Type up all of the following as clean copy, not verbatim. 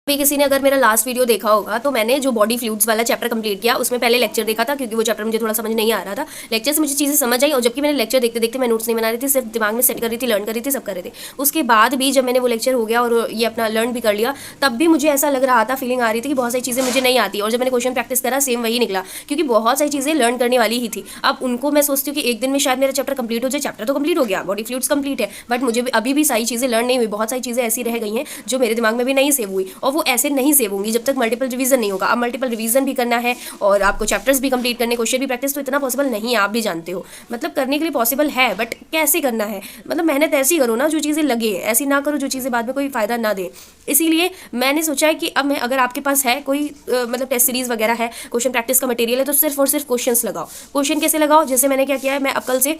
भी किसी ने अगर मेरा लास्ट वीडियो देखा होगा तो मैंने जो बॉडी फ्लूइड्स वाला चैप्टर कंप्लीट किया, उसमें पहले लेक्चर देखा था क्योंकि वो चैप्टर मुझे थोड़ा समझ नहीं आ रहा था। लेक्चर से मुझे चीज़ें समझ आई और जबकि मैंने लेक्चर देखते देखते मैं नोट्स नहीं बना रही थी, सिर्फ दिमाग में सेट कर रही थी, लर्न कर रही थी, सब कर रही थी। उसके बाद भी जब मैंने वो लेक्चर हो गया और ये अपना लर्न भी कर लिया, तब भी मुझे ऐसा लग रहा था, फीलिंग आ रही थी कि बहुत सारी चीज़ें मुझे नहीं आती। और जब मैंने क्वेश्चन प्रैक्टिस करा सेम वही निकला, क्योंकि बहुत सारी चीज़ें लर्न करने वाली ही थी। अब उनको मैं सोचती हूँ कि एक दिन में शायद मेरा चैप्टर कंप्लीट हो जाए। चैप्टर तो कंप्लीट हो गया, बॉडी फ्लूइड्स कंप्लीट है, बट मुझे अभी भी सारी चीज़ें लर्न नहीं हुई। बहुत सारी चीज़ें ऐसी रह गई हैं जो मेरे दिमाग में भी नहीं सेव हुई, और वो ऐसे नहीं सेव होंगी जब तक मल्टीपल रिवीजन नहीं होगा। अब मल्टीपल रिवीजन भी करना है और आपको चैप्टर्स भी कंप्लीट करने, क्वेश्चन भी प्रैक्टिस, तो इतना पॉसिबल नहीं है, आप भी जानते हो। मतलब करने के लिए पॉसिबल है, बट कैसे करना है, मतलब मेहनत ऐसी करो ना जो चीज़ें लगे, ऐसी ना करो जो चीज़ें बाद में कोई फायदा ना दे। इसीलिए मैंने सोचा है कि अब मैं, अगर आपके पास है कोई मतलब टेस्ट सीरीज वगैरह है, क्वेश्चन प्रैक्टिस का मटेरियल है, तो सिर्फ और सिर्फ क्वेश्चंस लगाओ। क्वेश्चन कैसे लगाओ, जैसे मैंने क्या किया है, मैं अब कल से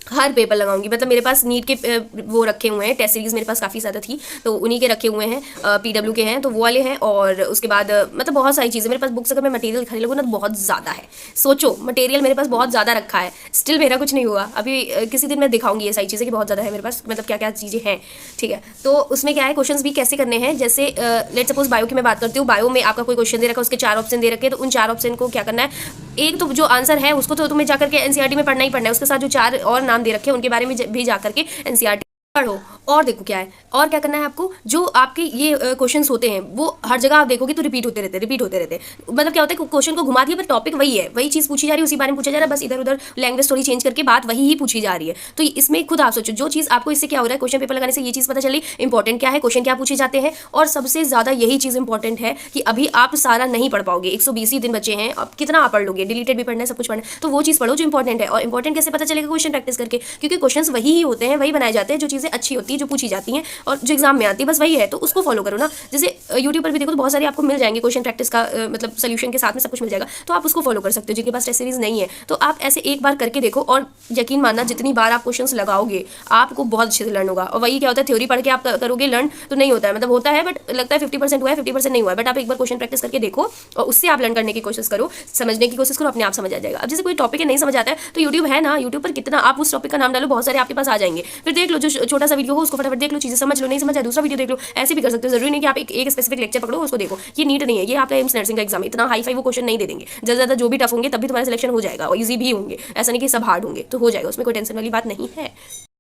हर पेपर लगाऊंगी। मतलब मेरे पास नीट के वो रखे हुए हैं, टेस्ट सीरीज मेरे पास काफ़ी ज़्यादा थी, तो उन्हीं के रखे हुए हैं, पीडब्ल्यू के हैं, तो वो वाले हैं। और उसके बाद मतलब बहुत सारी चीज़ें मेरे पास, बुक्स अगर मैं मटेरियल खरीद लगूँ ना तो बहुत ज़्यादा है। सोचो, मटेरियल मेरे पास बहुत ज़्यादा रखा है, स्टिल मेरा कुछ नहीं हुआ। अभी किसी दिन मैं दिखाऊंगी ये सारी चीज़ें कि बहुत ज़्यादा है मेरे पास, मतलब क्या क्या चीज़ें हैं, ठीक है। तो उसमें क्या है, क्वेश्चन भी कैसे करने हैं। जैसे लेट सपोज बायो की मैं बात करती हूँ, बायो में आपका कोई क्वेश्चन दे रखा है, उसके 4 ऑप्शन दे रखे हैं, तो उन 4 ऑप्शन को क्या करना है, एक तो जो आंसर है उसको तो तुम्हें जाकर के एनसीईआरटी में पढ़ना ही पढ़ना है, उसके साथ जो 4 और नाम दे रखे हैं उनके बारे में भी जाकर के एनसीईआरटी पढ़ो। और देखो क्या है, और क्या करना है आपको, जो आपके ये क्वेश्चंस होते हैं वो हर जगह आप देखोगे तो रिपीट होते रहते। मतलब क्या होता है, क्वेश्चन को घुमा दिया पर टॉपिक वही है, वही चीज़ पूछी जा रही है, उसी बारे में पूछा जा रहा है, बस इधर उधर लैंग्वेज थोड़ी चेंज करके बात वही ही पूछी जा रही है। तो इसमें खुद आप सोचो, जो चीज़ आपको इससे क्या हो रहा है, क्वेश्चन पेपर लगाने से ये चीज़ पता चली इंपॉर्टेंट क्या है, क्वेश्चन क्या पूछे जाते हैं। और सबसे ज़्यादा यही चीज़ इंपॉर्टेंट है कि अभी आप सारा नहीं पढ़ पाओगे, 120 ही दिन बचे हैं, अब कितना आप पढ़ लोगे, डिलीटेड भी पढ़ना है, सब कुछ पढ़ना है, तो वो चीज़ पढ़ो जो इंपॉर्टेंट है। और इंपॉर्टेंट कैसे पता चलेगा, क्वेश्चन प्रैक्टिस करके, क्योंकि क्वेश्चन वही ही होते हैं, वही बनाए जाते हैं, जो चीज़ें अच्छी होती है, जो पूछी जाती हैं और जो एग्जाम में आती है, बस वही है। तो उसको फॉलो करो ना। जैसे यूट्यूब पर भी देखो तो बहुत सारे आपको मिल जाएंगे क्वेश्चन प्रैक्टिस का, मतलब सोल्यूशन के साथ में सब कुछ मिल जाएगा, तो आप उसको फॉलो कर सकते हो। जिनके पास टेस्ट सीरीज नहीं है तो आप ऐसे एक बार करके देखो, और यकीन मानना जितनी बार आप क्वेश्चंस लगाओगे आपको बहुत अच्छे से लर्न होगा। और वही क्या होता है, थ्योरी पढ़ के आप करोगे लर्न तो नहीं होता है, मतलब होता है बट लगता है 50% हुआ है, 50% नहीं हुआ है। बट आप एक बार क्वेश्चन प्रैक्टिस करके देखो और उससे आप लर्न करने की कोशिश करो, समझने की कोशिश करो, अपने आप समझ आ जाएगा। अब जैसे कोई टॉपिक नहीं समझ आता है तो यूट्यूब है ना, यूट्यूब पर कितना आप उस टॉपिक का नाम डालो, बहुत सारे आपके पास आ जाएंगे, फिर देख लो, जो छोटा सा वीडियो हो उसको फटाफट देख लो, चीज़ें समझ लो, नहीं समझ आए दूसरा वीडियो देख लो। ऐसे भी कर सकते हो, जरूरी नहीं कि आप एक स्पेसिफिक लेक्चर पकड़ो उसको देखो। ये नीट नहीं है, ये आपका एम्स नर्सिंग का एग्जाम, इतना हाई फाई वो क्वेश्चन नहीं दे देंगे। ज़्यादा जो भी टफ होंगे तब भी तुम्हारा सिलेक्शन हो जाएगा, और ईजी भी होंगे, ऐसा नहीं कि सब हार्ड होंगे, तो हो जाएगा, उसमें कोई टेंशन वाली बात नहीं है।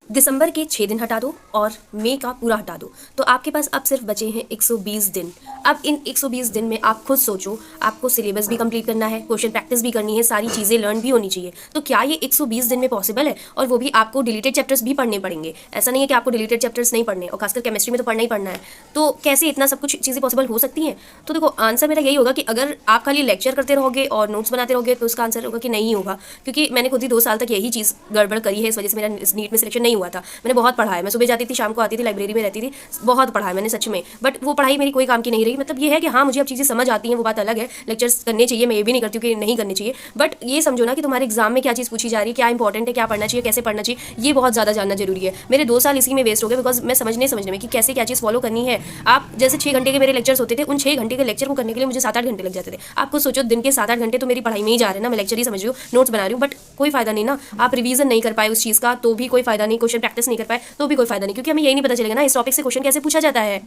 दिसंबर के 6 दिन हटा दो और मई का पूरा हटा दो, तो आपके पास अब सिर्फ बचे हैं 120 दिन। अब इन 120 दिन में आप खुद सोचो, आपको सिलेबस भी कंप्लीट करना है, क्वेश्चन प्रैक्टिस भी करनी है, सारी चीज़ें लर्न भी होनी चाहिए। तो क्या ये 120 दिन में पॉसिबल है? और वो भी आपको डिलीटेड चैप्टर्स भी पढ़ने पड़ेंगे, ऐसा नहीं है कि आपको डिलीटेड चैप्टर्स नहीं पढ़ने, और खासकर केमिस्ट्री में तो पढ़ना ही पढ़ना है। तो कैसे इतना सब कुछ चीज़ें पॉसिबल हो सकती हैं? तो देखो, आंसर मेरा यही होगा कि अगर आप खाली लेक्चर करते रहोगे और नोट्स बनाते रहोगे तो उसका आंसर होगा कि नहीं होगा, क्योंकि मैंने खुद ही 2 साल तक यही चीज़ गड़बड़ करी है, इस वजह से मेरा नीट में सिलेक्शन नहीं हुआ था। मैंने बहुत पढ़ा है, मैं सुबह जाती थी, शाम को आती थी, लाइब्रेरी में रहती थी, बहुत पढ़ा है मैंने सच में, बट वो पढ़ाई मेरी कोई काम की नहीं रही। मतलब ये है कि हाँ, मुझे अब चीज़ें समझ आती हैं, वो बात अलग है, लेक्चर्स करने चाहिए, मैं ये भी नहीं करती हूँ कि नहीं करने चाहिए, बट ये समझो ना कि तुम्हारे एग्जाम में क्या चीज़ पूछी जा रही है, क्या इंपॉर्टेंट है, क्या पढ़ना चाहिए, कैसे पढ़ना चाहिए, ये बहुत ज़्यादा जानना जरूरी है। मेरे 2 साल इसी में वेस्ट हो गए, बिकॉज मैं समझने में कि कैसे क्या चीज़ फॉलो करनी है। आप जैसे 6 घंटे के मेरे लेक्चर्स होते थे, उन 6 घंटे के लेक्चर को करने के लिए मुझे 7-8 घंटे लग जाते थे। आपको सोचो, दिन के 7-8 घंटे तो मेरी पढ़ाई में ही जा रहे हैं ना, मैं लेक्चर ही समझ रही हूँ, नोट्स बना रही हूँ, बट कोई फायदा नहीं ना। आप रिवीजन नहीं कर पाए उस चीज़ का तो भी कोई फायदा नहीं, क्वेश्चन प्रैक्टिस नहीं कर पाए तो भी कोई फायदा नहीं, क्योंकि हमें यही नहीं पता चलेगा ना इस टॉपिक से क्वेश्चन कैसे पूछा जाता है।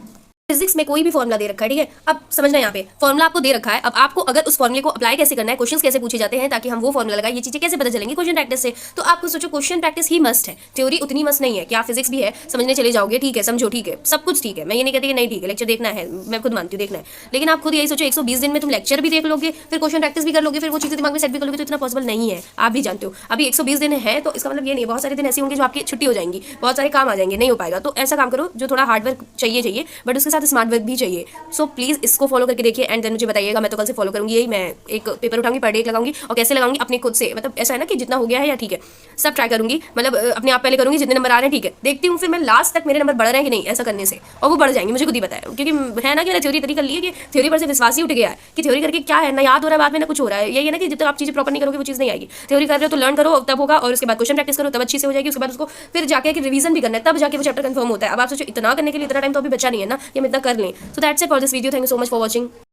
फिजिक्स में कोई भी फॉर्मुला दे रखा है, ठीक है, अब समझना, यहाँ पे फॉर्मुला आपको दे रखा है, अब आपको अगर उस फॉर्मुले को अप्लाई कैसे करना है, क्वेश्चंस कैसे पूछे जाते हैं ताकि हम वो फॉर्मुला लगाए, ये चीजें कैसे पता चलेंगी क्वेश्चन प्रैक्टिस से। तो आपको सोचो, क्वेश्चन प्रैक्टिस ही मस्ट है, थ्योरी उतनी मस्ट नहीं है कि आप फिजिक्स भी है समझने चले जाओगे, ठीक है, समझो, ठीक है, सब कुछ ठीक है, मैं ये नहीं कहती कि नहीं ठीक है, लेक्चर देखना है, मैं खुद मानती हूँ देखना है, लेकिन आप खुद यही सोचो 120 दिन में तुम लेक्चर भी देख लोगे, फिर क्वेश्चन प्रैक्टिस भी कर लोगे, फिर वो चीजें दिमाग में सेट भी कर लोगे, तो इतना पॉसिबल नहीं है, आप भी जानते हो। अभी 120 दिन है तो इसका मतलब ये नहीं, बहुत सारे दिन ऐसे होंगे जो आपकी छुट्टी हो जाएंगी, बहुत सारे काम आ जाएंगे, नहीं हो पाएगा। तो ऐसा काम करो जो थोड़ा हार्ड वर्क चाहिए बट उसके साथ स्मार्ट वर्क भी चाहिए। सो प्लीज़ इसको फॉलो करके देखिए एंड देन मुझे बताइएगा। मैं तो कल से फॉलो करूँगी, यही मैं एक पेपर उठाऊंगी, पर डे एक लगाऊंगी, और कैसे लगाऊंगी अपने खुद से, मतलब ऐसा है ना कि जितना हो गया है या ठीक है, सब ट्राई करूंगी, मतलब अपने आप पहले करूंगी, जितने नंबर आ रहे हैं ठीक है, देखती हूँ फिर मैं लास्ट तक मेरे नंबर बढ़ रहे हैं कि नहीं, ऐसा करने से, और वो बढ़ जाएंगे, मुझे खुद ही पता है, क्योंकि है ना कि मैंने थ्योरी तरी कर ली है कि थ्योरी पर से विश्वास ही उठ गया है कि थ्योरी करके क्या है ना, याद हो रहा है बाद में ना कुछ हो रहा है। यही है ना कि जब तक आप चीज़ें प्रॉपर नहीं करोगे वो चीज़ नहीं आएगी। थ्योरी कर रहे हो तो लर्न करो तब होगा, और उसके बाद क्वेश्चन प्रैक्टिस करो तब अच्छी से हो जाएगी, उसके बाद उसको फिर जाके रिवीजन भी करना है, तब जाके वो चैप्टर कंफर्म होता है। अब आप सोचो, इतना करने के लिए इतना टाइम तो अभी बचा नहीं है ना कि हम इतना कर लें। So that's it for this video, thank you so much for watching.